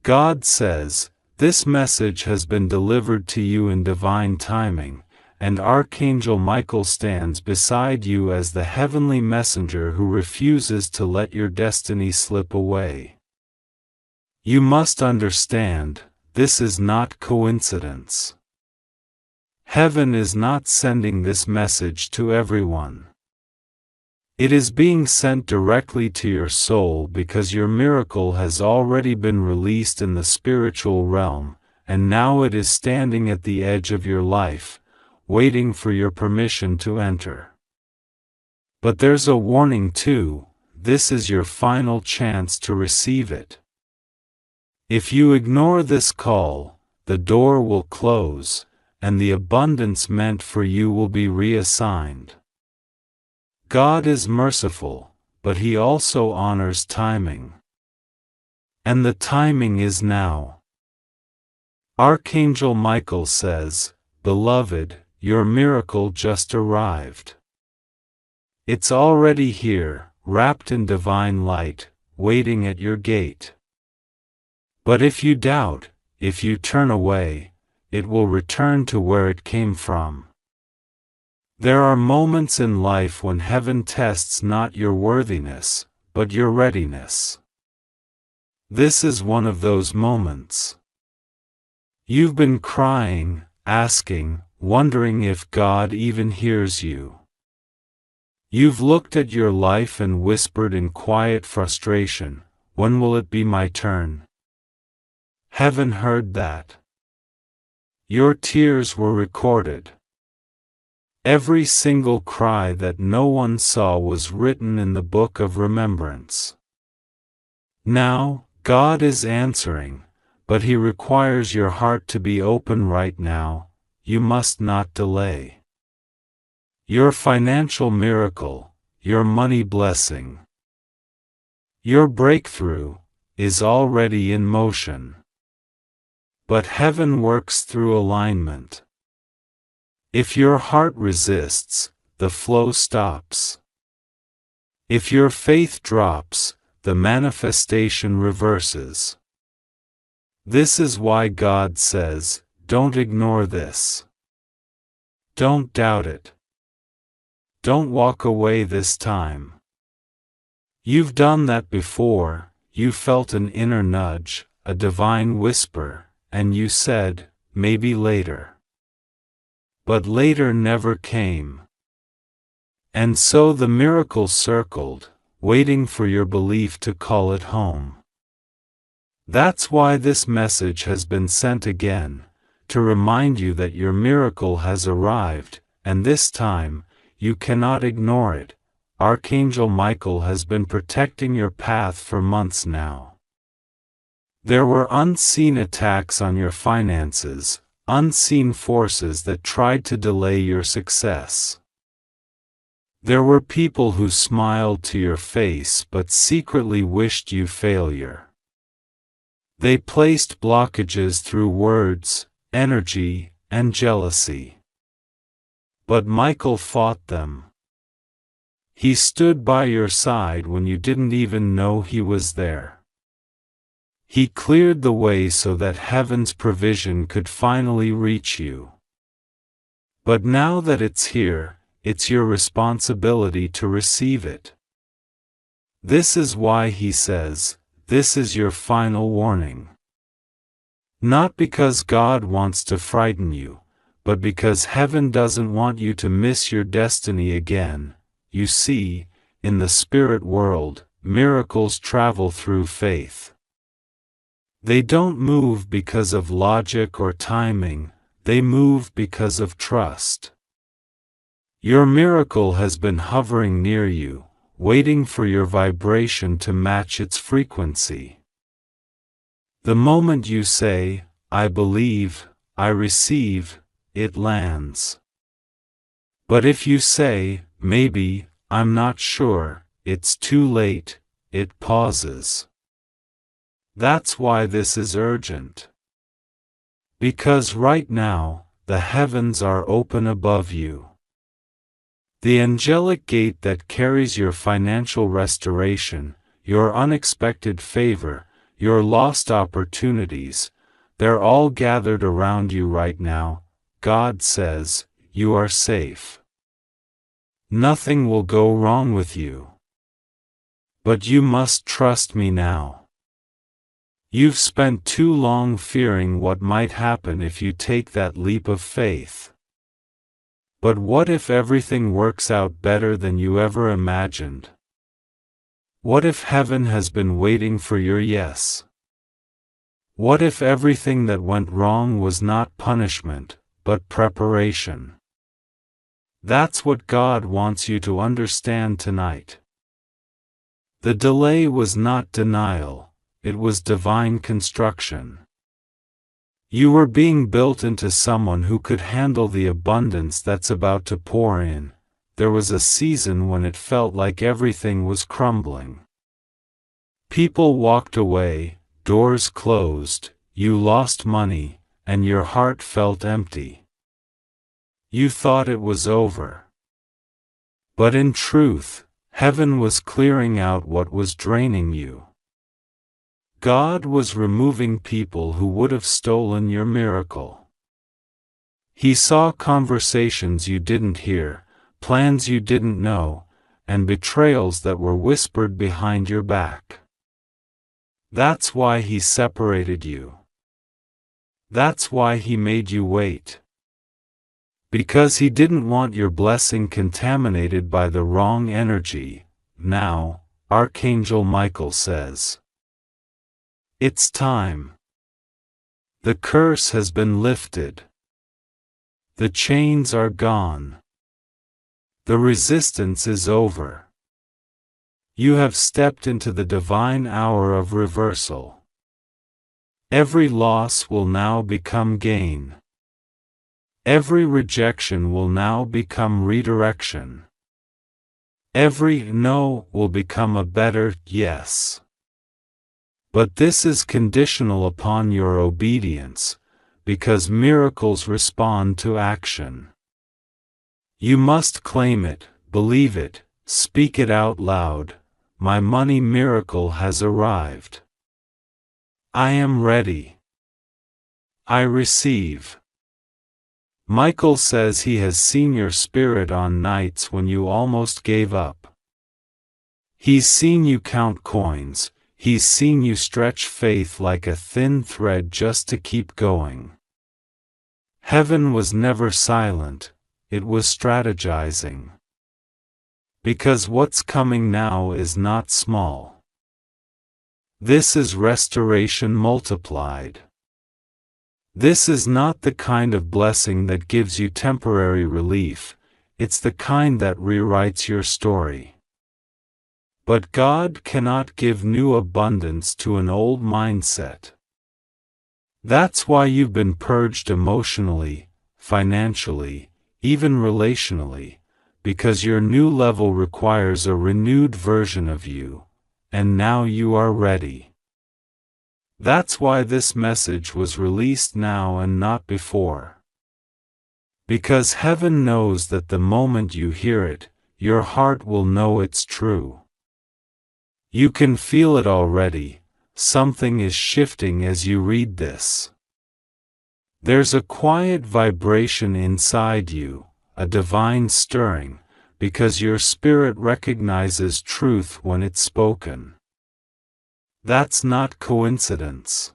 God says, "This message has been delivered to you in divine timing, and Archangel Michael stands beside you as the heavenly messenger who refuses to let your destiny slip away." You must understand, this is not coincidence. Heaven is not sending this message to everyone. It is being sent directly to your soul because your miracle has already been released in the spiritual realm, and now it is standing at the edge of your life, waiting for your permission to enter. But there's a warning too: this is your final chance to receive it. If you ignore this call, the door will close, and the abundance meant for you will be reassigned. God is merciful, but He also honors timing. And the timing is now. Archangel Michael says, "Beloved, your miracle just arrived. It's already here, wrapped in divine light, waiting at your gate. But if you doubt, if you turn away, it will return to where it came from." There are moments in life when heaven tests not your worthiness, but your readiness. This is one of those moments. You've been crying, asking, wondering if God even hears you. You've looked at your life and whispered in quiet frustration, "When will it be my turn?" Heaven heard that. Your tears were recorded. Every single cry that no one saw was written in the book of remembrance. Now, God is answering, but He requires your heart to be open right now. You must not delay. Your financial miracle, your money blessing, your breakthrough, is already in motion. But heaven works through alignment. If your heart resists, the flow stops. If your faith drops, the manifestation reverses. This is why God says, don't ignore this. Don't doubt it. Don't walk away this time. You've done that before. You felt an inner nudge, a divine whisper, and you said, maybe later. But later never came. And so the miracle circled, waiting for your belief to call it home. That's why this message has been sent again, to remind you that your miracle has arrived, and this time, you cannot ignore it. Archangel Michael has been protecting your path for months now. There were unseen attacks on your finances, unseen forces that tried to delay your success. There were people who smiled to your face but secretly wished you failure. They placed blockages through words, energy, and jealousy. But Michael fought them. He stood by your side when you didn't even know He was there. He cleared the way so that heaven's provision could finally reach you. But now that it's here, it's your responsibility to receive it. This is why He says, this is your final warning. Not because God wants to frighten you, but because heaven doesn't want you to miss your destiny again. You see, in the spirit world, miracles travel through faith. They don't move because of logic or timing, they move because of trust. Your miracle has been hovering near you, waiting for your vibration to match its frequency. The moment you say, I believe, I receive, it lands. But if you say, maybe, I'm not sure, it's too late, it pauses. That's why this is urgent. Because right now, the heavens are open above you. The angelic gate that carries your financial restoration, your unexpected favor, your lost opportunities, they're all gathered around you right now. God says, you are safe. Nothing will go wrong with you. But you must trust me now. You've spent too long fearing what might happen if you take that leap of faith. But what if everything works out better than you ever imagined? What if heaven has been waiting for your yes? What if everything that went wrong was not punishment, but preparation? That's what God wants you to understand tonight. The delay was not denial, it was divine construction. You were being built into someone who could handle the abundance that's about to pour in. There was a season when it felt like everything was crumbling. People walked away, doors closed, you lost money, and your heart felt empty. You thought it was over. But in truth, heaven was clearing out what was draining you. God was removing people who would have stolen your miracle. He saw conversations you didn't hear, plans you didn't know, and betrayals that were whispered behind your back. That's why He separated you. That's why He made you wait. Because He didn't want your blessing contaminated by the wrong energy. Now, Archangel Michael says, it's time. The curse has been lifted. The chains are gone. The resistance is over. You have stepped into the divine hour of reversal. Every loss will now become gain. Every rejection will now become redirection. Every no will become a better yes. But this is conditional upon your obedience, because miracles respond to action. You must claim it, believe it, speak it out loud. My money miracle has arrived. I am ready. I receive. Michael says he has seen your spirit on nights when you almost gave up. He's seen you count coins. He's seen you stretch faith like a thin thread just to keep going. Heaven was never silent, it was strategizing. Because what's coming now is not small. This is restoration multiplied. This is not the kind of blessing that gives you temporary relief, it's the kind that rewrites your story. But God cannot give new abundance to an old mindset. That's why you've been purged emotionally, financially, even relationally, because your new level requires a renewed version of you, and now you are ready. That's why this message was released now and not before. Because heaven knows that the moment you hear it, your heart will know it's true. You can feel it already, something is shifting as you read this. There's a quiet vibration inside you, a divine stirring, because your spirit recognizes truth when it's spoken. That's not coincidence.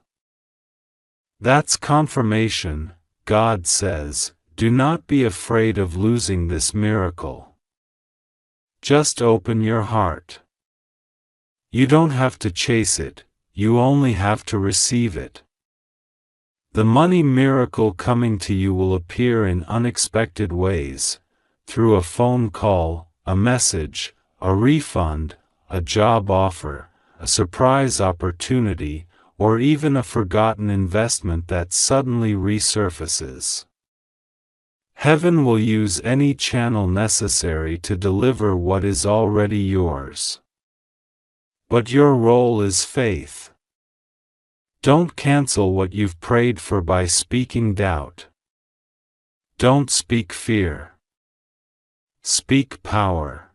That's confirmation. God says, do not be afraid of losing this miracle. Just open your heart. You don't have to chase it, you only have to receive it. The money miracle coming to you will appear in unexpected ways, through a phone call, a message, a refund, a job offer, a surprise opportunity, or even a forgotten investment that suddenly resurfaces. Heaven will use any channel necessary to deliver what is already yours. But your role is faith. Don't cancel what you've prayed for by speaking doubt. Don't speak fear. Speak power.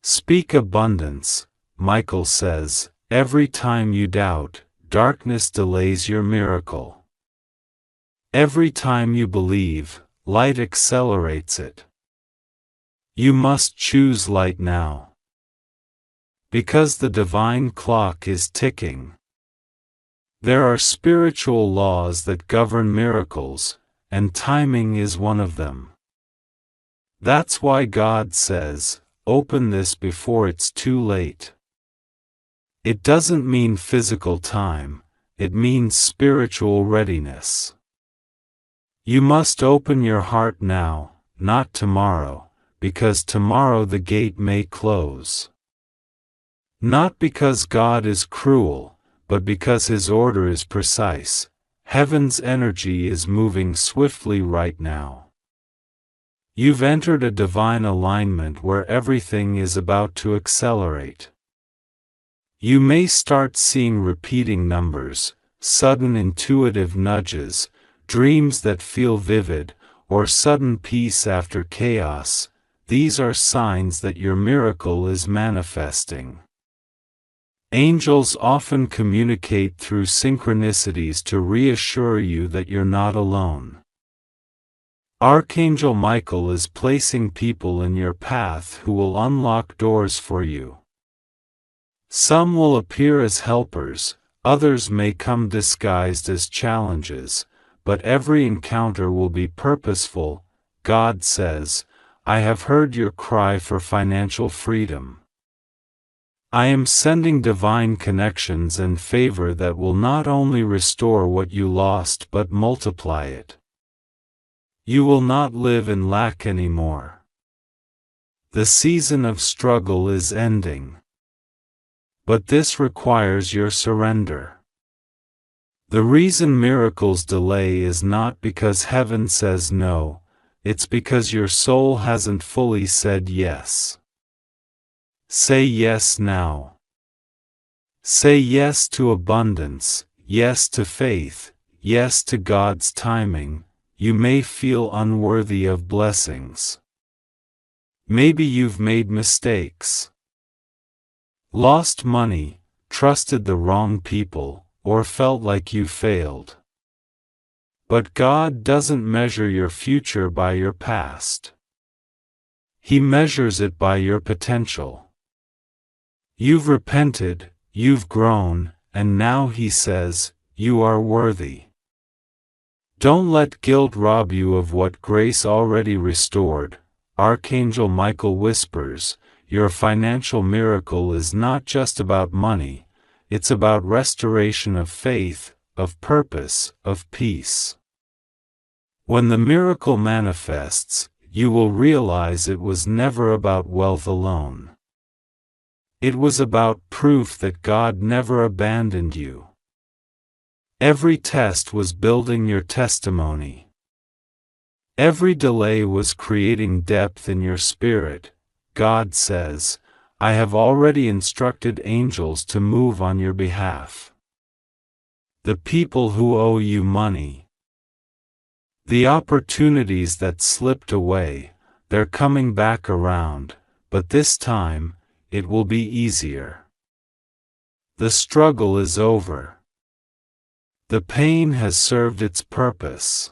Speak abundance. Michael says, Every time you doubt, darkness delays your miracle. Every time you believe, light accelerates it. You must choose light now. Because the divine clock is ticking. There are spiritual laws that govern miracles, and timing is one of them. That's why God says, open this before it's too late. It doesn't mean physical time, it means spiritual readiness. You must open your heart now, not tomorrow, because tomorrow the gate may close. Not because God is cruel, but because His order is precise. Heaven's energy is moving swiftly right now. You've entered a divine alignment where everything is about to accelerate. You may start seeing repeating numbers, sudden intuitive nudges, dreams that feel vivid, or sudden peace after chaos. These are signs that your miracle is manifesting. Angels often communicate through synchronicities to reassure you that you're not alone. Archangel Michael is placing people in your path who will unlock doors for you. Some will appear as helpers, others may come disguised as challenges, but every encounter will be purposeful. God says, I have heard your cry for financial freedom. I am sending divine connections and favor that will not only restore what you lost but multiply it. You will not live in lack anymore. The season of struggle is ending. But this requires your surrender. The reason miracles delay is not because heaven says no, it's because your soul hasn't fully said yes. Say yes now. Say yes to abundance, yes to faith, yes to God's timing. You may feel unworthy of blessings. Maybe you've made mistakes. Lost money, trusted the wrong people, or felt like you failed. But God doesn't measure your future by your past. He measures it by your potential. You've repented, you've grown, and now He says, you are worthy. Don't let guilt rob you of what grace already restored. Archangel Michael whispers, your financial miracle is not just about money, it's about restoration of faith, of purpose, of peace. When the miracle manifests, you will realize it was never about wealth alone. It was about proof that God never abandoned you. Every test was building your testimony. Every delay was creating depth in your spirit. God says, I have already instructed angels to move on your behalf. The people who owe you money, the opportunities that slipped away, they're coming back around, but this time, it will be easier. The struggle is over. The pain has served its purpose.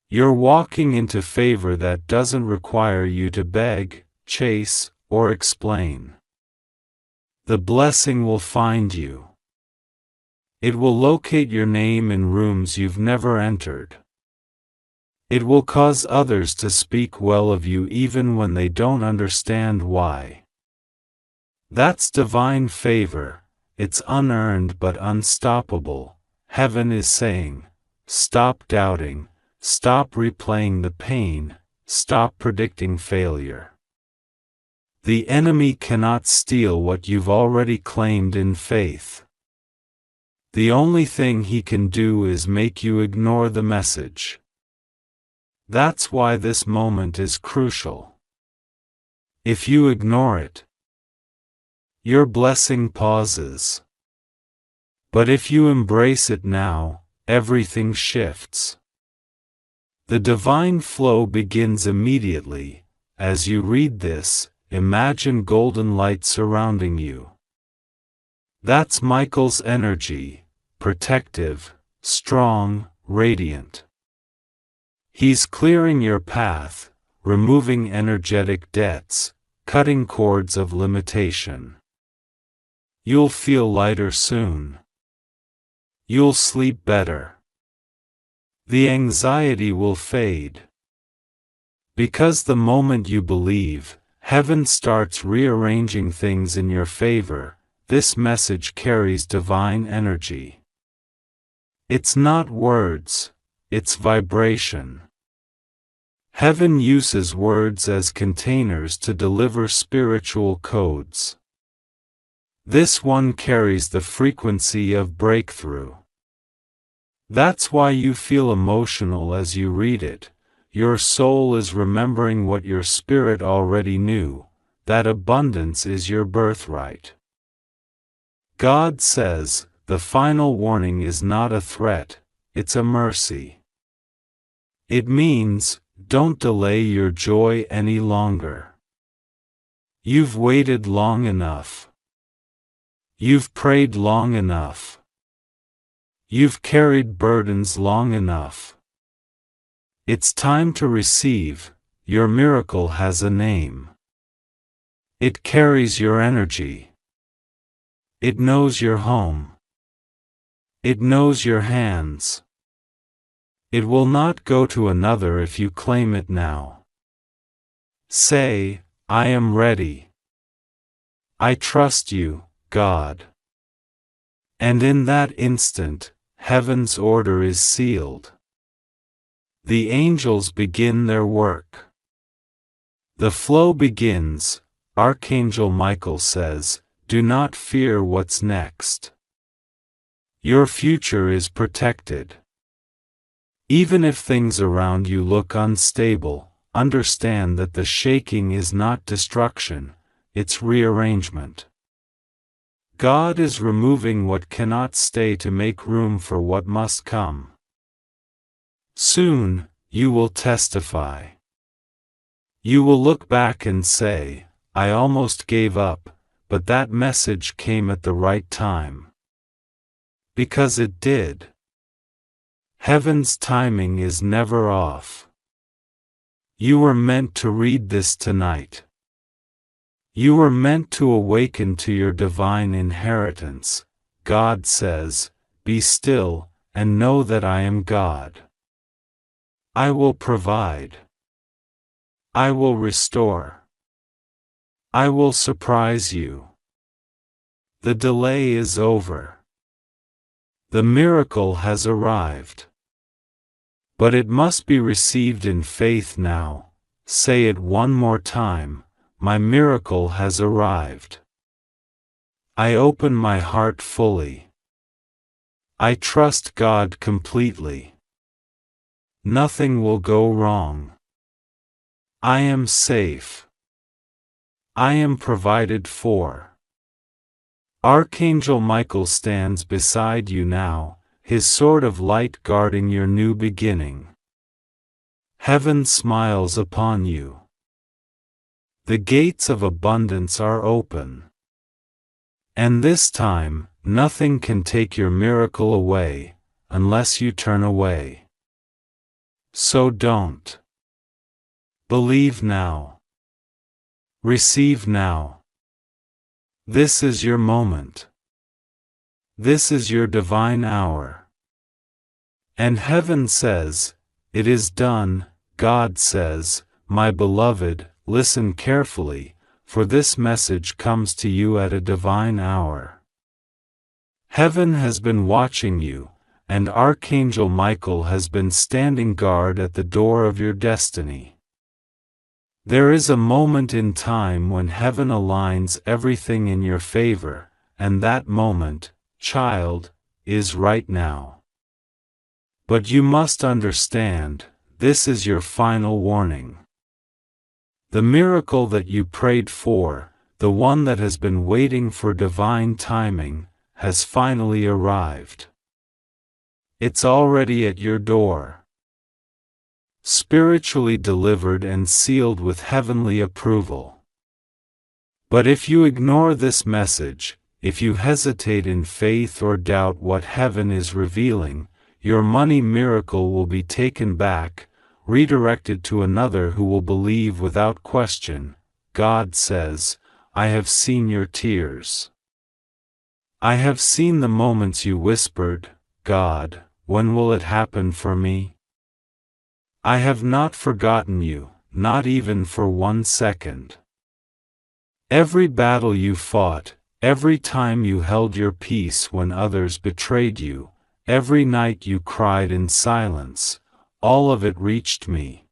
You're walking into favor that doesn't require you to beg, chase, or explain. The blessing will find you. It will locate your name in rooms you've never entered. It will cause others to speak well of you even when they don't understand why. That's divine favor. It's unearned but unstoppable. Heaven is saying, stop doubting, stop replaying the pain, stop predicting failure. The enemy cannot steal what you've already claimed in faith. The only thing he can do is make you ignore the message. That's why this moment is crucial. If you ignore it, your blessing pauses. But if you embrace it now, everything shifts. The divine flow begins immediately. As you read this, imagine golden light surrounding you. That's Michael's energy, protective, strong, radiant. He's clearing your path, removing energetic debts, cutting cords of limitation. You'll feel lighter soon. You'll sleep better. The anxiety will fade. Because the moment you believe, heaven starts rearranging things in your favor. This message carries divine energy. It's not words, it's vibration. Heaven uses words as containers to deliver spiritual codes. This one carries the frequency of breakthrough. That's why you feel emotional as you read it. Your soul is remembering what your spirit already knew, that abundance is your birthright. God says, the final warning is not a threat, it's a mercy. It means, don't delay your joy any longer. You've waited long enough. You've prayed long enough. You've carried burdens long enough. It's time to receive. Your miracle has a name. It carries your energy. It knows your home. It knows your hands. It will not go to another if you claim it now. Say, I am ready. I trust you, God. And in that instant, heaven's order is sealed. The angels begin their work. The flow begins. Archangel Michael says, do not fear what's next. Your future is protected. Even if things around you look unstable, understand that the shaking is not destruction, it's rearrangement. God is removing what cannot stay to make room for what must come. Soon, you will testify. You will look back and say, I almost gave up, but that message came at the right time. Because it did. Heaven's timing is never off. You were meant to read this tonight. You were meant to awaken to your divine inheritance. God says, be still, and know that I am God. I will provide. I will restore. I will surprise you. The delay is over. The miracle has arrived. But it must be received in faith now. Say it one more time, my miracle has arrived. I open my heart fully. I trust God completely. Nothing will go wrong. I am safe. I am provided for. Archangel Michael stands beside you now, his sword of light guarding your new beginning. Heaven smiles upon you. The gates of abundance are open. And this time, nothing can take your miracle away, unless you turn away. So don't. Believe now. Receive now. This is your moment. This is your divine hour. And heaven says, it is done. God says, my beloved, listen carefully, for this message comes to you at a divine hour. Heaven has been watching you, and Archangel Michael has been standing guard at the door of your destiny. There is a moment in time when heaven aligns everything in your favor, and that moment, child, is right now. But you must understand, this is your final warning. The miracle that you prayed for, the one that has been waiting for divine timing, has finally arrived. It's already at your door. Spiritually delivered and sealed with heavenly approval. But if you ignore this message, if you hesitate in faith or doubt what heaven is revealing, your money miracle will be taken back, redirected to another who will believe without question. God says, I have seen your tears. I have seen the moments you whispered, God, when will it happen for me? I have not forgotten you, not even for 1 second. Every battle you fought, every time you held your peace when others betrayed you, every night you cried in silence, all of it reached me.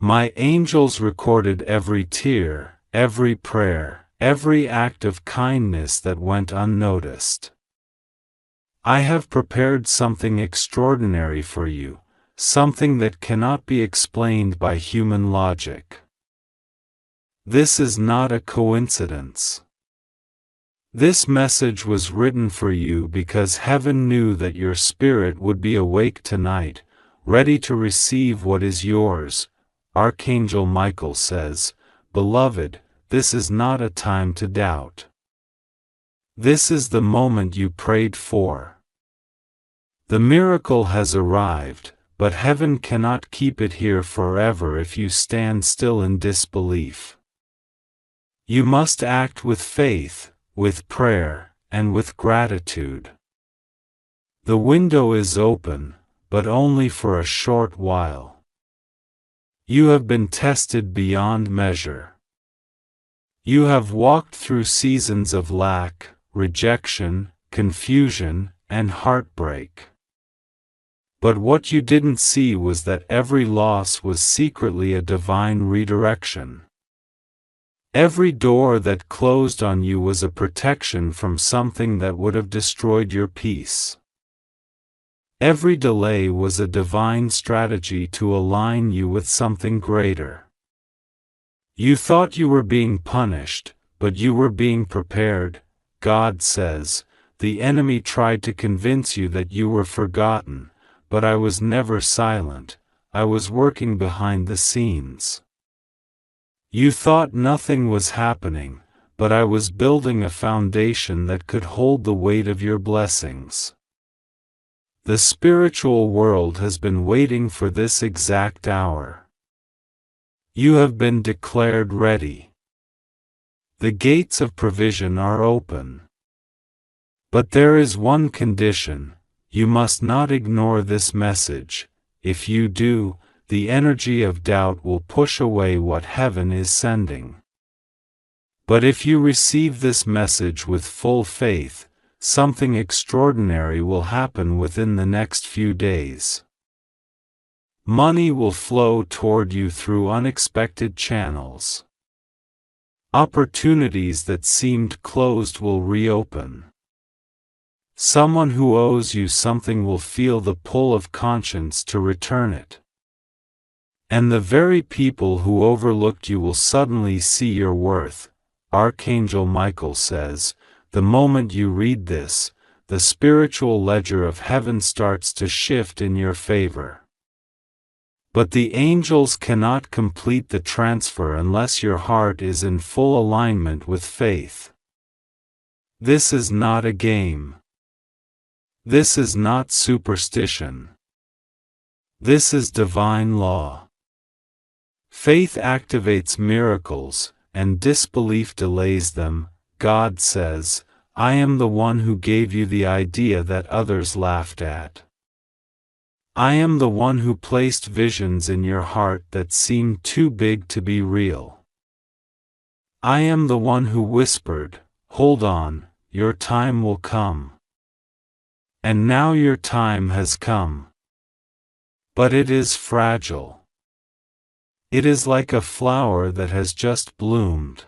My angels recorded every tear, every prayer, every act of kindness that went unnoticed. I have prepared something extraordinary for you, something that cannot be explained by human logic. This is not a coincidence. This message was written for you because heaven knew that your spirit would be awake tonight, ready to receive what is yours. Archangel Michael says, Beloved, this is not a time to doubt. This is the moment you prayed for. The miracle has arrived, but heaven cannot keep it here forever if you stand still in disbelief. You must act with faith, with prayer, and with gratitude. The window is open, but only for a short while. You have been tested beyond measure. You have walked through seasons of lack, rejection, confusion, and heartbreak. But what you didn't see was that every loss was secretly a divine redirection. Every door that closed on you was a protection from something that would have destroyed your peace. Every delay was a divine strategy to align you with something greater. You thought you were being punished, but you were being prepared. God says, the enemy tried to convince you that you were forgotten, but I was never silent. I was working behind the scenes. You thought nothing was happening, but I was building a foundation that could hold the weight of your blessings. The spiritual world has been waiting for this exact hour. You have been declared ready. The gates of provision are open. But there is one condition: you must not ignore this message. If you do, the energy of doubt will push away what heaven is sending. But if you receive this message with full faith, something extraordinary will happen within the next few days. Money will flow toward you through unexpected channels. Opportunities that seemed closed will reopen. Someone who owes you something will feel the pull of conscience to return it. And the very people who overlooked you will suddenly see your worth. Archangel Michael says, the moment you read this, the spiritual ledger of heaven starts to shift in your favor. But the angels cannot complete the transfer unless your heart is in full alignment with faith. This is not a game. This is not superstition. This is divine law. Faith activates miracles, and disbelief delays them. God says, I am the one who gave you the idea that others laughed at. I am the one who placed visions in your heart that seemed too big to be real. I am the one who whispered, hold on, your time will come. And now your time has come. But it is fragile. It is like a flower that has just bloomed.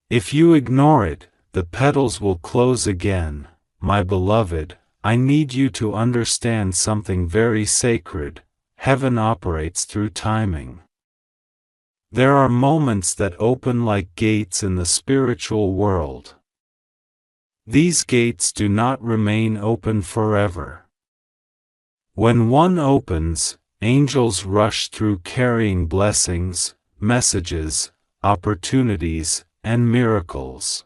If you ignore it, the petals will close again. My beloved, I need you to understand something very sacred. Heaven operates through timing. There are moments that open like gates in the spiritual world. These gates do not remain open forever. When one opens, angels rush through carrying blessings, messages, opportunities, and miracles.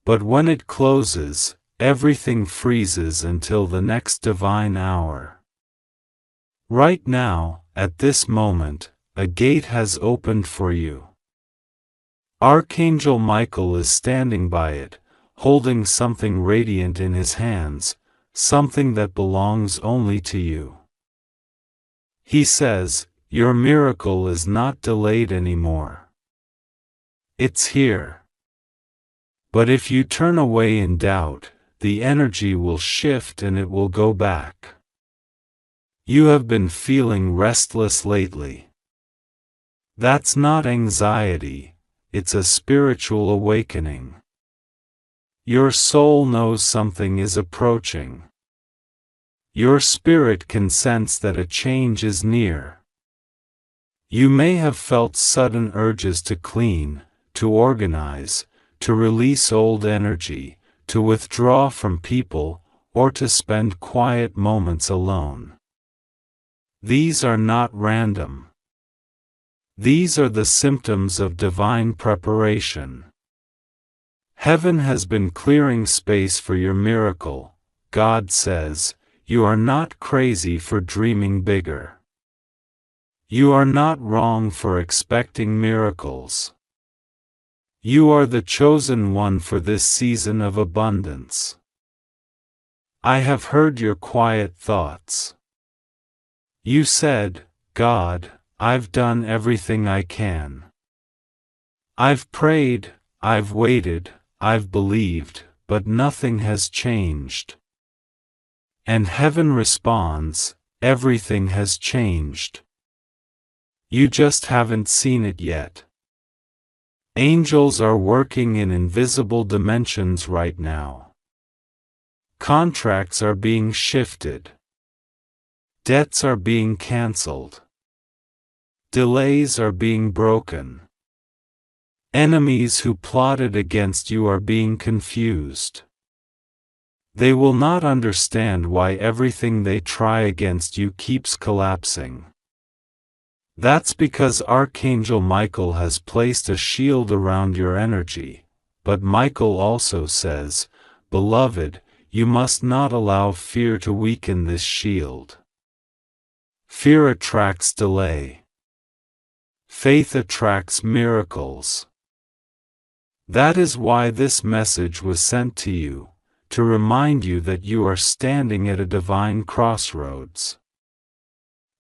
But when it closes, everything freezes until the next divine hour. Right now, at this moment, a gate has opened for you. Archangel Michael is standing by it, holding something radiant in his hands, something that belongs only to you. He says, your miracle is not delayed anymore. It's here. But if you turn away in doubt, the energy will shift and it will go back. You have been feeling restless lately. That's not anxiety, it's a spiritual awakening. Your soul knows something is approaching. Your spirit can sense that a change is near. You may have felt sudden urges to clean, to organize, to release old energy, to withdraw from people, or to spend quiet moments alone. These are not random. These are the symptoms of divine preparation. Heaven has been clearing space for your miracle. God says, you are not crazy for dreaming bigger. You are not wrong for expecting miracles. You are the chosen one for this season of abundance. I have heard your quiet thoughts. You said, God, I've done everything I can. I've prayed, I've waited, I've believed, but nothing has changed. And heaven responds, everything has changed. You just haven't seen it yet. Angels are working in invisible dimensions right now. Contracts are being shifted. Debts are being canceled. Delays are being broken. Enemies who plotted against you are being confused. They will not understand why everything they try against you keeps collapsing. That's because Archangel Michael has placed a shield around your energy, but Michael also says, Beloved, you must not allow fear to weaken this shield. Fear attracts delay. Faith attracts miracles. That is why this message was sent to you, to remind you that you are standing at a divine crossroads.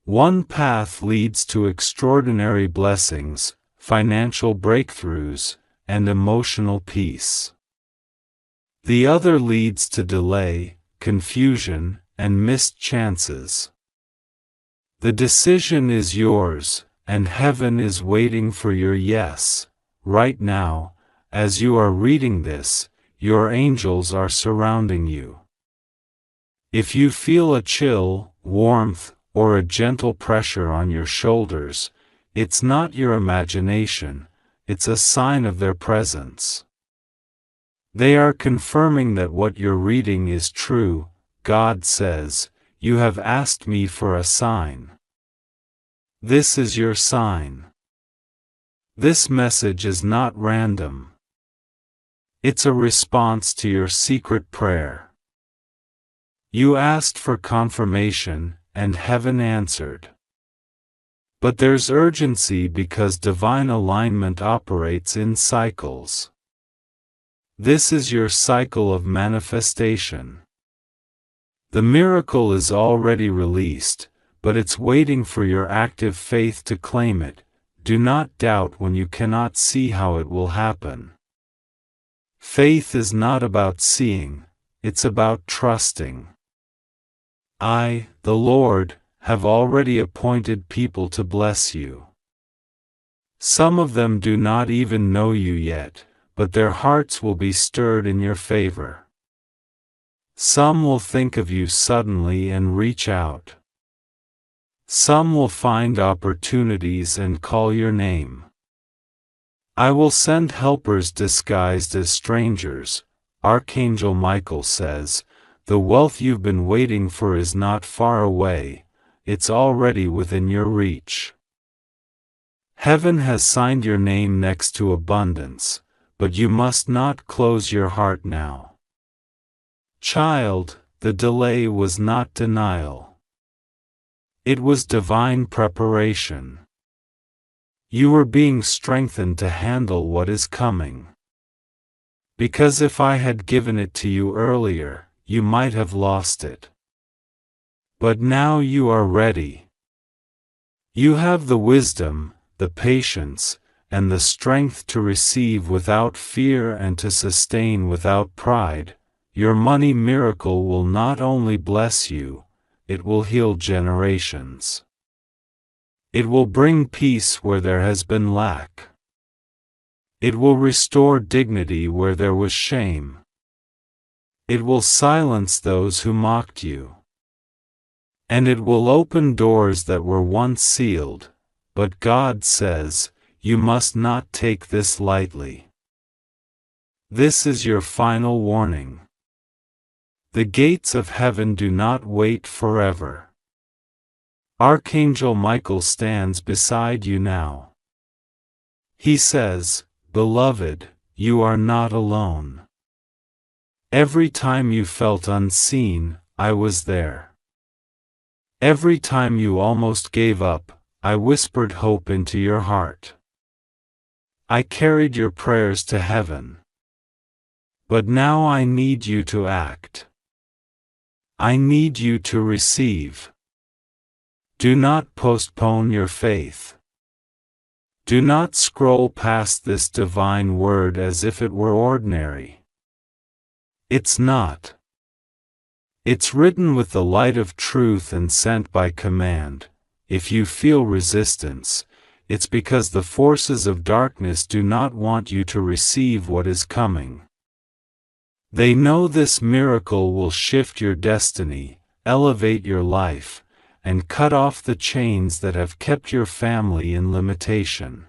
One path leads to extraordinary blessings, financial breakthroughs, and emotional peace. The other leads to delay, confusion, and missed chances. The decision is yours, and heaven is waiting for your yes. Right now, as you are reading this, your angels are surrounding you. If you feel a chill, warmth, or a gentle pressure on your shoulders, it's not your imagination, it's a sign of their presence. They are confirming that what you're reading is true. God says, you have asked me for a sign. This is your sign. This message is not random. It's a response to your secret prayer. You asked for confirmation, and heaven answered. But there's urgency because divine alignment operates in cycles. This is your cycle of manifestation. The miracle is already released, but it's waiting for your active faith to claim it. Do not doubt when you cannot see how it will happen. Faith is not about seeing, it's about trusting. I, the Lord, have already appointed people to bless you. Some of them do not even know you yet, but their hearts will be stirred in your favor. Some will think of you suddenly and reach out. Some will find opportunities and call your name. I will send helpers disguised as strangers. Archangel Michael says, the wealth you've been waiting for is not far away, it's already within your reach. Heaven has signed your name next to abundance, but you must not close your heart now. Child, the delay was not denial. It was divine preparation. You were being strengthened to handle what is coming. Because if I had given it to you earlier, you might have lost it. But now you are ready. You have the wisdom, the patience, and the strength to receive without fear and to sustain without pride. Your money miracle will not only bless you, it will heal generations. It will bring peace where there has been lack. It will restore dignity where there was shame. It will silence those who mocked you. And it will open doors that were once sealed, but God says, you must not take this lightly. This is your final warning. The gates of heaven do not wait forever. Archangel Michael stands beside you now. He says, Beloved, you are not alone. Every time you felt unseen, I was there. Every time you almost gave up, I whispered hope into your heart. I carried your prayers to heaven. But now I need you to act. I need you to receive. Do not postpone your faith. Do not scroll past this divine word as if it were ordinary. It's not. It's written with the light of truth and sent by command. If you feel resistance, it's because the forces of darkness do not want you to receive what is coming. They know this miracle will shift your destiny, elevate your life, and cut off the chains that have kept your family in limitation.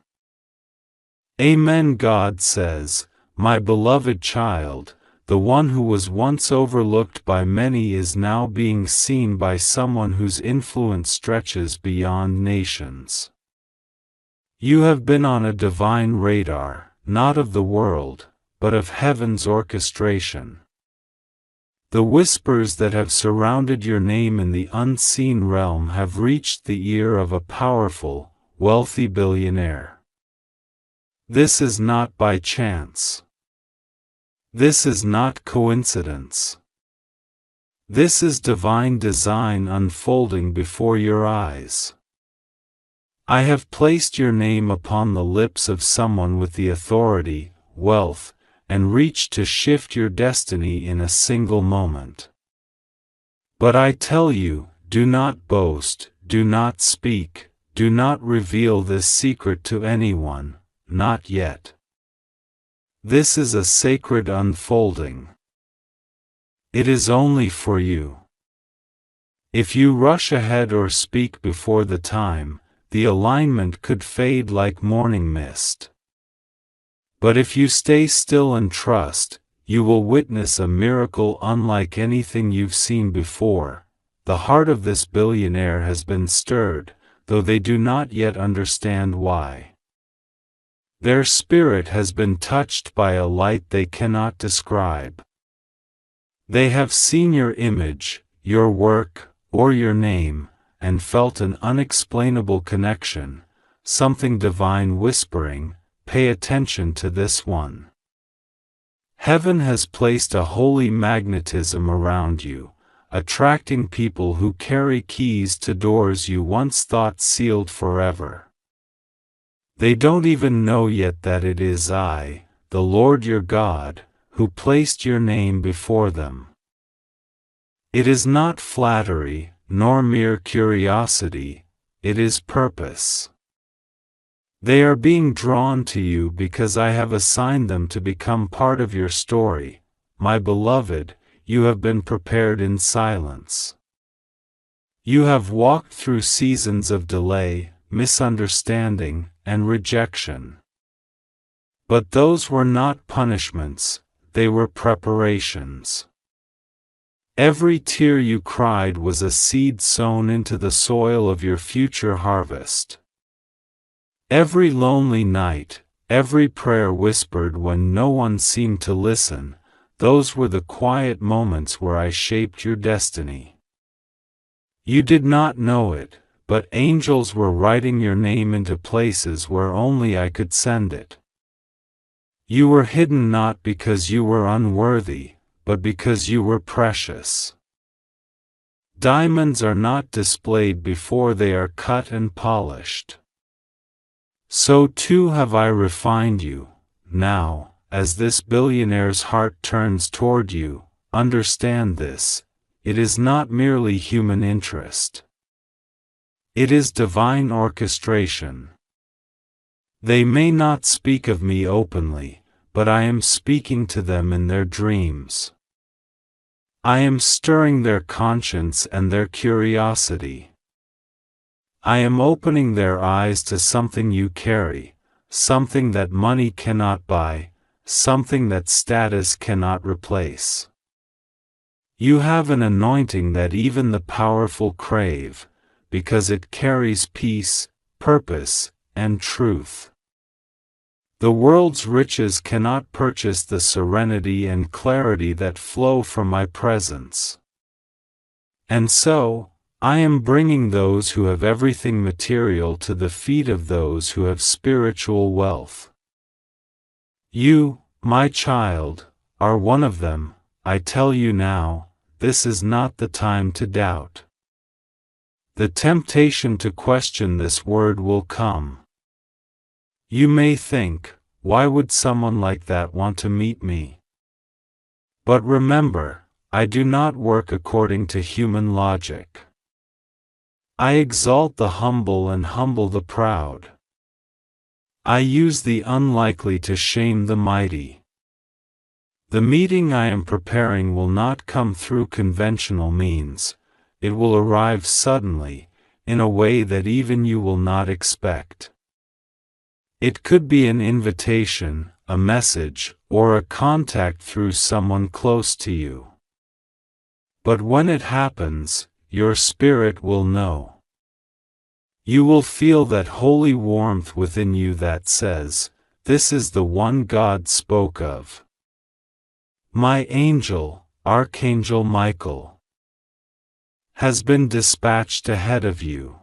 Amen. God says, my beloved child, the one who was once overlooked by many is now being seen by someone whose influence stretches beyond nations. You have been on a divine radar, not of the world, but of heaven's orchestration. The whispers that have surrounded your name in the unseen realm have reached the ear of a powerful, wealthy billionaire. This is not by chance. This is not coincidence. This is divine design unfolding before your eyes. I have placed your name upon the lips of someone with the authority, wealth, and reach to shift your destiny in a single moment. But I tell you, do not boast, do not speak, do not reveal this secret to anyone, not yet. This is a sacred unfolding. It is only for you. If you rush ahead or speak before the time, the alignment could fade like morning mist. But if you stay still and trust, you will witness a miracle unlike anything you've seen before. The heart of this billionaire has been stirred, though they do not yet understand why. Their spirit has been touched by a light they cannot describe. They have seen your image, your work, or your name, and felt an unexplainable connection, something divine whispering, pay attention to this one. Heaven has placed a holy magnetism around you, attracting people who carry keys to doors you once thought sealed forever. They don't even know yet that it is I, the Lord your God, who placed your name before them. It is not flattery, nor mere curiosity, it is purpose. They are being drawn to you because I have assigned them to become part of your story. My beloved, you have been prepared in silence. You have walked through seasons of delay, misunderstanding, and rejection. But those were not punishments, they were preparations. Every tear you cried was a seed sown into the soil of your future harvest. Every lonely night, every prayer whispered when no one seemed to listen. Those were the quiet moments where I shaped your destiny. You did not know it, but angels were writing your name into places where only I could send it. You were hidden not because you were unworthy, but because you were precious. Diamonds are not displayed before they are cut and polished. So too have I refined you. Now, as this billionaire's heart turns toward you, understand this: it is not merely human interest. It is divine orchestration. They may not speak of me openly, but I am speaking to them in their dreams. I am stirring their conscience and their curiosity. I am opening their eyes to something you carry, something that money cannot buy, something that status cannot replace. You have an anointing that even the powerful crave, because it carries peace, purpose, and truth. The world's riches cannot purchase the serenity and clarity that flow from my presence. And so, I am bringing those who have everything material to the feet of those who have spiritual wealth. You, my child, are one of them. I tell you now, this is not the time to doubt. The temptation to question this word will come. You may think, why would someone like that want to meet me? But remember, I do not work according to human logic. I exalt the humble and humble the proud. I use the unlikely to shame the mighty. The meeting I am preparing will not come through conventional means. It will arrive suddenly, in a way that even you will not expect. It could be an invitation, a message, or a contact through someone close to you. But when it happens, your spirit will know. You will feel that holy warmth within you that says, "This is the one God spoke of." My angel, Archangel Michael, has been dispatched ahead of you.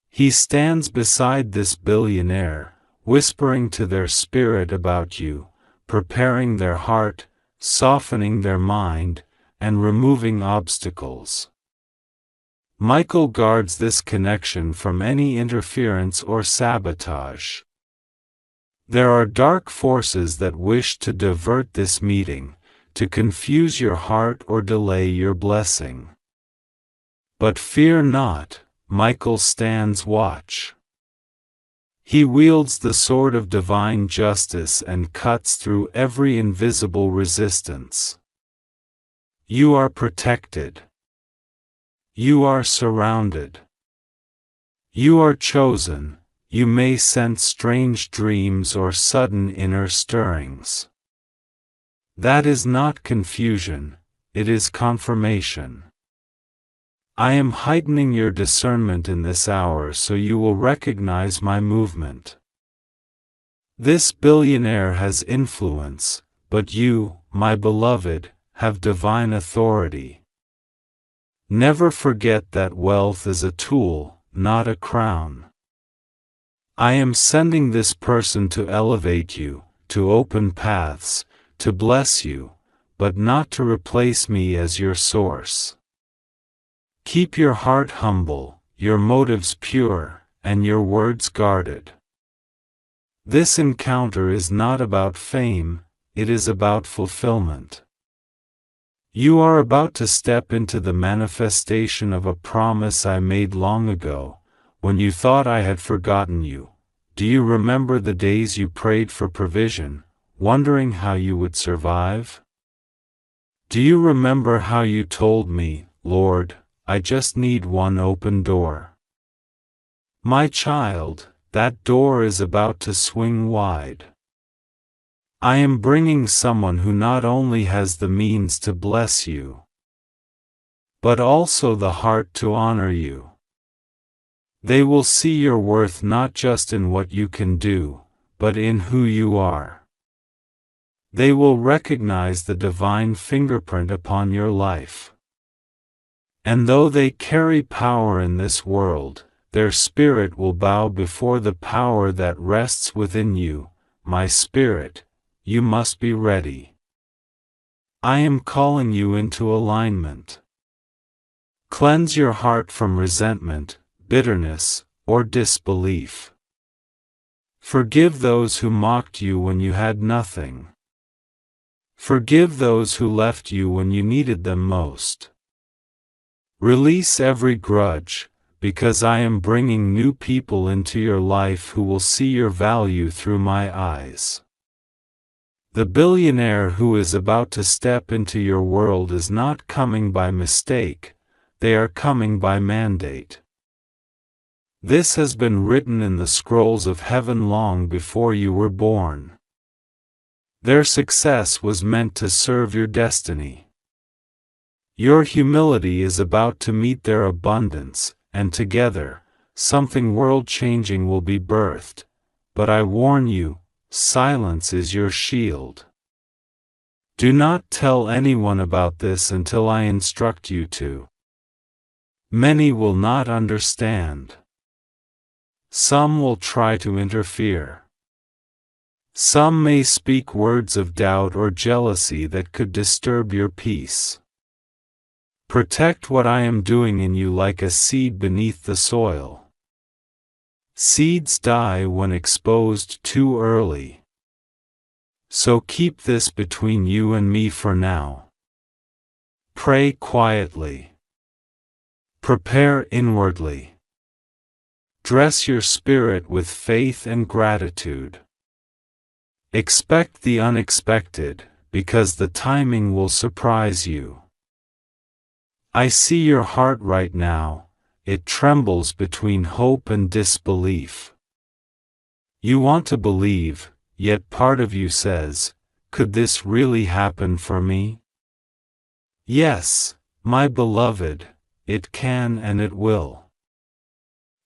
He stands beside this billionaire, whispering to their spirit about you, preparing their heart, softening their mind, and removing obstacles. Michael guards this connection from any interference or sabotage. There are dark forces that wish to divert this meeting, to confuse your heart or delay your blessing. But fear not. Michael stands watch. He wields the sword of divine justice and cuts through every invisible resistance. You are protected. You are surrounded. You are chosen. You may sense strange dreams or sudden inner stirrings. That is not confusion, it is confirmation. I am heightening your discernment in this hour so you will recognize my movement. This billionaire has influence, but you, my beloved, have divine authority. Never forget that wealth is a tool, not a crown. I am sending this person to elevate you, to open paths, to bless you, but not to replace me as your source. Keep your heart humble, your motives pure, and your words guarded. This encounter is not about fame, it is about fulfillment. You are about to step into the manifestation of a promise I made long ago, when you thought I had forgotten you. Do you remember the days you prayed for provision, wondering how you would survive? Do you remember how you told me, "Lord, I just need one open door"? My child, that door is about to swing wide. I am bringing someone who not only has the means to bless you, but also the heart to honor you. They will see your worth not just in what you can do, but in who you are. They will recognize the divine fingerprint upon your life. And though they carry power in this world, their spirit will bow before the power that rests within you. My spirit, you must be ready. I am calling you into alignment. Cleanse your heart from resentment, bitterness, or disbelief. Forgive those who mocked you when you had nothing. Forgive those who left you when you needed them most. Release every grudge, because I am bringing new people into your life who will see your value through my eyes. The billionaire who is about to step into your world is not coming by mistake, they are coming by mandate. This has been written in the scrolls of heaven long before you were born. Their success was meant to serve your destiny. Your humility is about to meet their abundance, and together, something world-changing will be birthed. But I warn you, silence is your shield. Do not tell anyone about this until I instruct you to. Many will not understand. Some will try to interfere. Some may speak words of doubt or jealousy that could disturb your peace. Protect what I am doing in you like a seed beneath the soil. Seeds die when exposed too early. So keep this between you and me for now. Pray quietly. Prepare inwardly. Dress your spirit with faith and gratitude. Expect the unexpected, because the timing will surprise you. I see your heart right now, it trembles between hope and disbelief. You want to believe, yet part of you says, could this really happen for me? Yes, my beloved, it can and it will.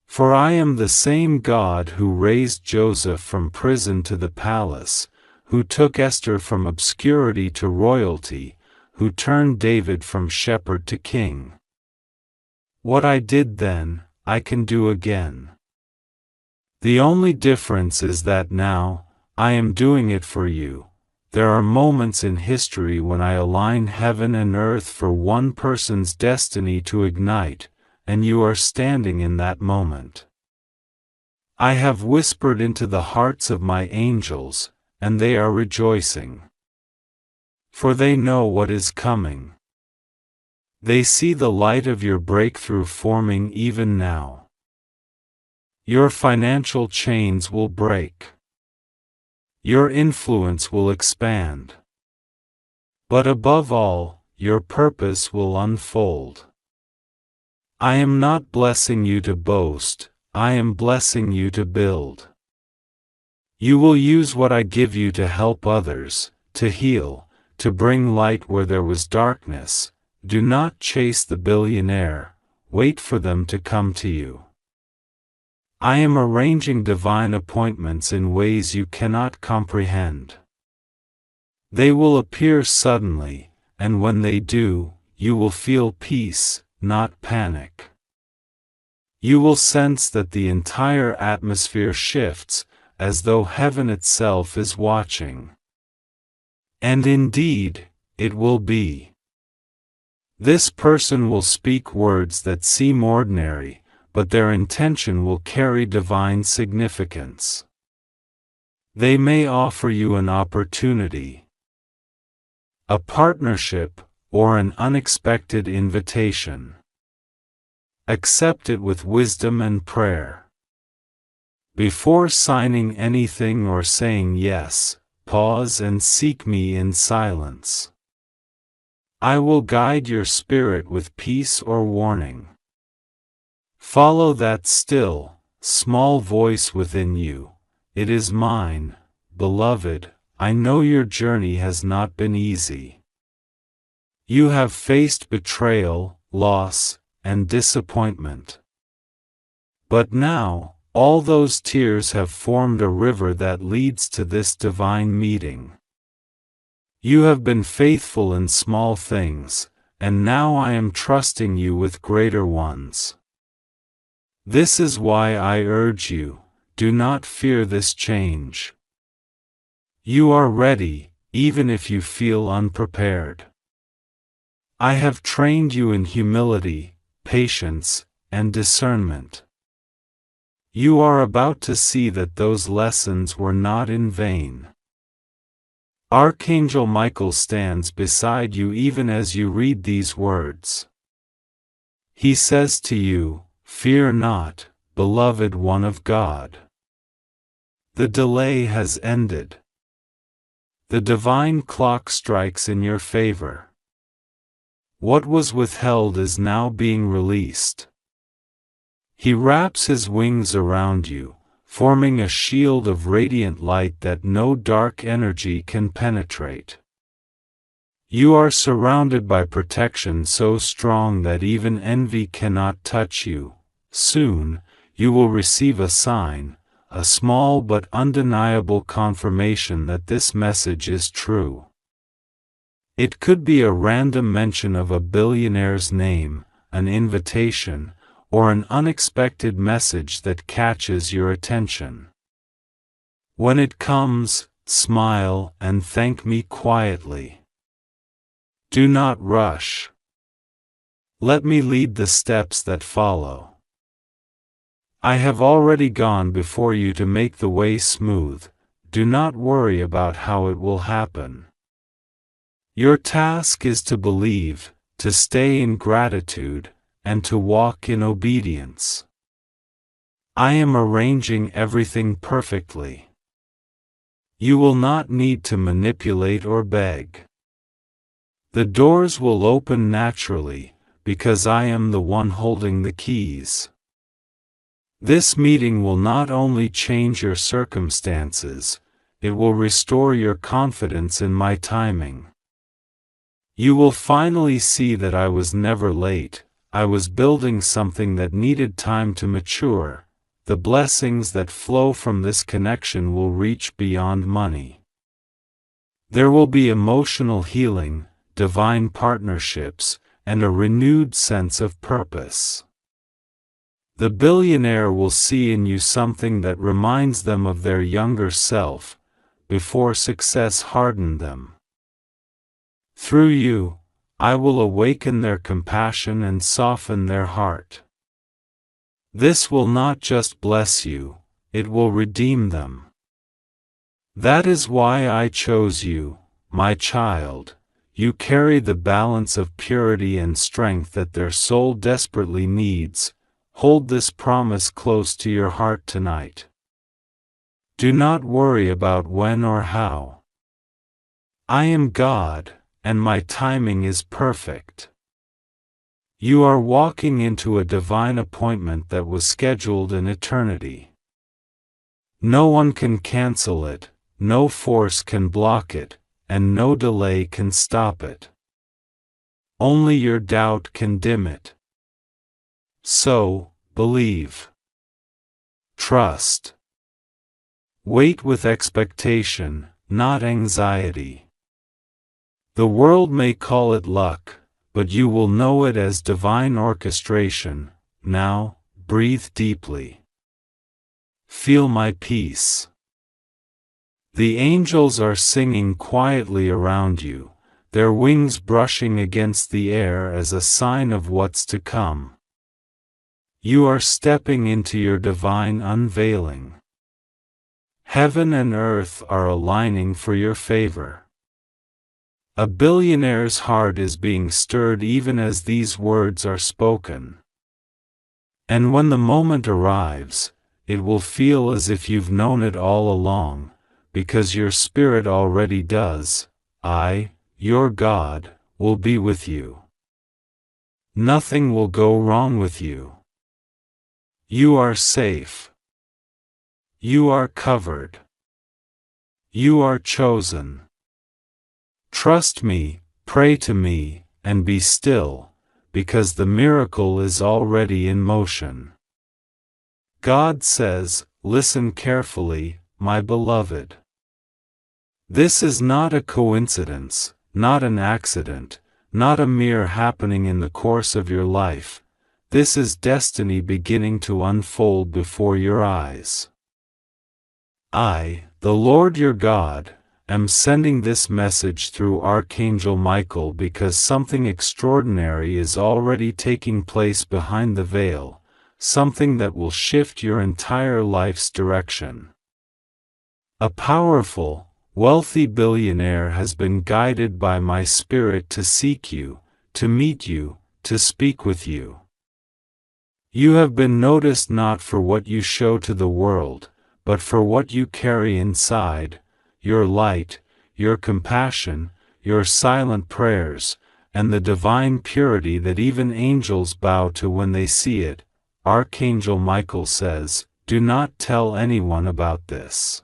For I am the same God who raised Joseph from prison to the palace, who took Esther from obscurity to royalty, who turned David from shepherd to king. What I did then, I can do again. The only difference is that now, I am doing it for you. There are moments in history when I align heaven and earth for one person's destiny to ignite, and you are standing in that moment. I have whispered into the hearts of my angels, and they are rejoicing. For they know what is coming. They see the light of your breakthrough forming even now. Your financial chains will break. Your influence will expand. But above all, your purpose will unfold. I am not blessing you to boast, I am blessing you to build. You will use what I give you to help others, to heal, to bring light where there was darkness. Do not chase the billionaire, wait for them to come to you. I am arranging divine appointments in ways you cannot comprehend. They will appear suddenly, and when they do, you will feel peace, not panic. You will sense that the entire atmosphere shifts, as though heaven itself is watching. And indeed, it will be. This person will speak words that seem ordinary, but their intention will carry divine significance. They may offer you an opportunity, a partnership, or an unexpected invitation. Accept it with wisdom and prayer. Before signing anything or saying yes, pause and seek me in silence. I will guide your spirit with peace or warning. Follow that still, small voice within you. It is mine, beloved. I know your journey has not been easy. You have faced betrayal, loss, and disappointment. But now, All those tears have formed a river that leads to this divine meeting. You have been faithful in small things, and now I am trusting you with greater ones. This is why I urge you, do not fear this change. You are ready, even if you feel unprepared. I have trained you in humility, patience, and discernment. You are about to see that those lessons were not in vain. Archangel Michael stands beside you even as you read these words. He says to you, "Fear not, beloved one of God. The delay has ended. The divine clock strikes in your favor. What was withheld is now being released." He wraps his wings around you, forming a shield of radiant light that no dark energy can penetrate. You are surrounded by protection so strong that even envy cannot touch you. Soon, you will receive a sign, a small but undeniable confirmation that this message is true. It could be a random mention of a billionaire's name, an invitation, or an unexpected message that catches your attention. When it comes, smile and thank me quietly. Do not rush. Let me lead the steps that follow. I have already gone before you to make the way smooth. Do not worry about how it will happen. Your task is to believe, to stay in gratitude, and to walk in obedience. I am arranging everything perfectly. You will not need to manipulate or beg. The doors will open naturally, because I am the one holding the keys. This meeting will not only change your circumstances, it will restore your confidence in my timing. You will finally see that I was never late. I was building something that needed time to mature. The blessings that flow from this connection will reach beyond money. There will be emotional healing, divine partnerships, and a renewed sense of purpose. The billionaire will see in you something that reminds them of their younger self, before success hardened them. Through you, I will awaken their compassion and soften their heart. This will not just bless you, it will redeem them. That is why I chose you, my child. You carry the balance of purity and strength that their soul desperately needs. Hold this promise close to your heart tonight. Do not worry about when or how. I am God, and my timing is perfect. You are walking into a divine appointment that was scheduled in eternity. No one can cancel it, no force can block it, and no delay can stop it. Only your doubt can dim it. So, believe. Trust. Wait with expectation, not anxiety. The world may call it luck, but you will know it as divine orchestration. Now, breathe deeply. Feel my peace. The angels are singing quietly around you, their wings brushing against the air as a sign of what's to come. You are stepping into your divine unveiling. Heaven and earth are aligning for your favor. A billionaire's heart is being stirred even as these words are spoken. And when the moment arrives, it will feel as if you've known it all along, because your spirit already does. I, your God, will be with you. Nothing will go wrong with you. You are safe. You are covered. You are chosen. Trust me, pray to me, and be still, because the miracle is already in motion. God says, listen carefully, my beloved. This is not a coincidence, not an accident, not a mere happening in the course of your life. This is destiny beginning to unfold before your eyes. I, the Lord your God, am sending this message through Archangel Michael because something extraordinary is already taking place behind the veil, something that will shift your entire life's direction. A powerful, wealthy billionaire has been guided by my spirit to seek you, to meet you, to speak with you. You have been noticed not for what you show to the world, but for what you carry inside, your light, your compassion, your silent prayers, and the divine purity that even angels bow to when they see it. Archangel Michael says, do not tell anyone about this.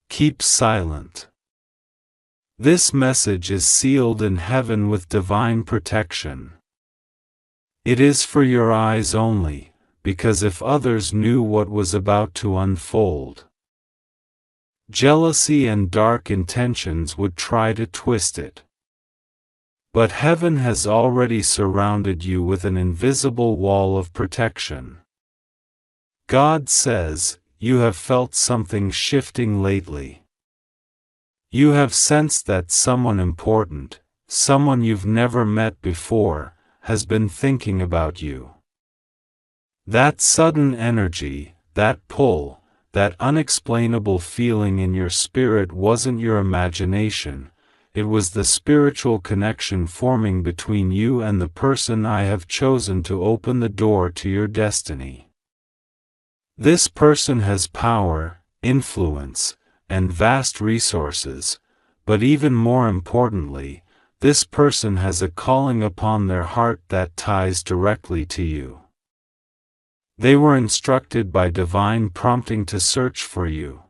Keep silent. This message is sealed in heaven with divine protection. It is for your eyes only, because if others knew what was about to unfold, jealousy and dark intentions would try to twist it. But heaven has already surrounded you with an invisible wall of protection. God says, you have felt something shifting lately. You have sensed that someone important, someone you've never met before, has been thinking about you. That sudden energy, that pull, that unexplainable feeling in your spirit wasn't your imagination, it was the spiritual connection forming between you and the person I have chosen to open the door to your destiny. This person has power, influence, and vast resources, but even more importantly, this person has a calling upon their heart that ties directly to you. They were instructed by divine prompting to search for you.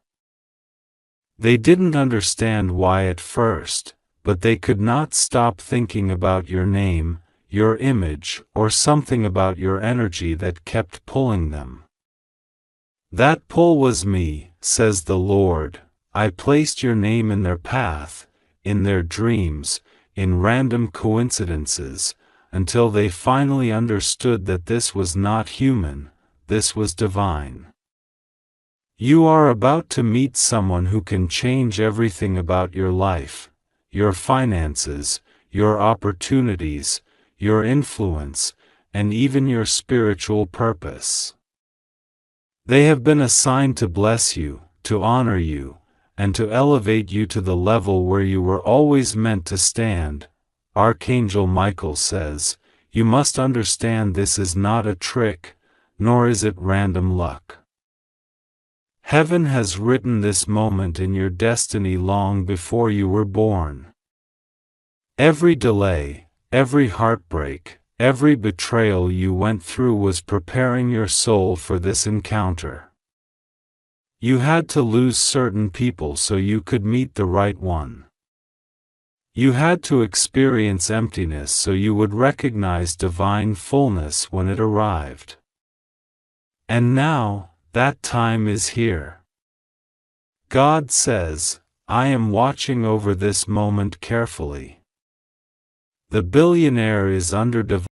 They didn't understand why at first, but they could not stop thinking about your name, your image, or something about your energy that kept pulling them. That pull was me, says the Lord. I placed your name in their path, in their dreams, in random coincidences, until they finally understood that this was not human, this was divine. You are about to meet someone who can change everything about your life, your finances, your opportunities, your influence, and even your spiritual purpose. They have been assigned to bless you, to honor you, and to elevate you to the level where you were always meant to stand. Archangel Michael says, you must understand this is not a trick, nor is it random luck. Heaven has written this moment in your destiny long before you were born. Every delay, every heartbreak, every betrayal you went through was preparing your soul for this encounter. You had to lose certain people so you could meet the right one. You had to experience emptiness so you would recognize divine fullness when it arrived. And now, that time is here. God says, I am watching over this moment carefully. The billionaire is under divine